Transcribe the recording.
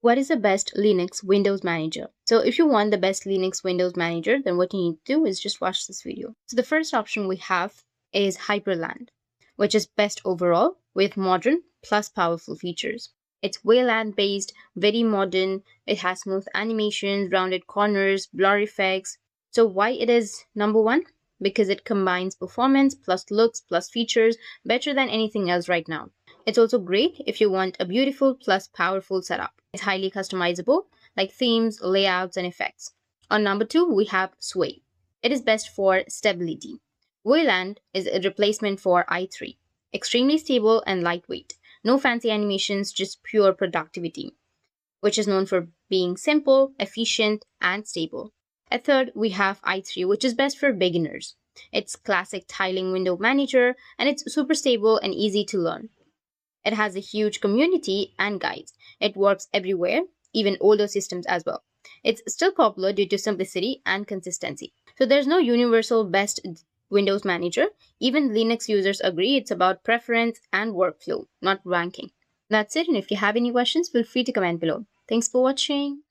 What is the best Linux Windows manager? So if you want the best Linux Windows manager, then what you need to do is just watch this video. So the first option we have is Hyperland, which is best overall with modern plus powerful features. It's Wayland based, very modern. It has smooth animations, rounded corners, blur effects. So why it is number one? Because it combines performance plus looks plus features better than anything else right now. It's also great if you want a beautiful plus powerful setup. It's highly customizable, like themes, layouts, and effects. On number two, we have Sway. It is best for stability. Wayland is a replacement for i3. Extremely stable and lightweight. No fancy animations, just pure productivity, which is known for being simple, efficient, and stable. At third, we have i3, which is best for beginners. It's classic tiling window manager, and it's super stable and easy to learn. It has a huge community and guides. It works everywhere, even older systems as well. It's still popular due to simplicity and consistency. So there's no universal best Windows manager. Even Linux users agree it's about preference and workflow, not ranking. That's it, and if you have any questions, feel free to comment below. Thanks for watching.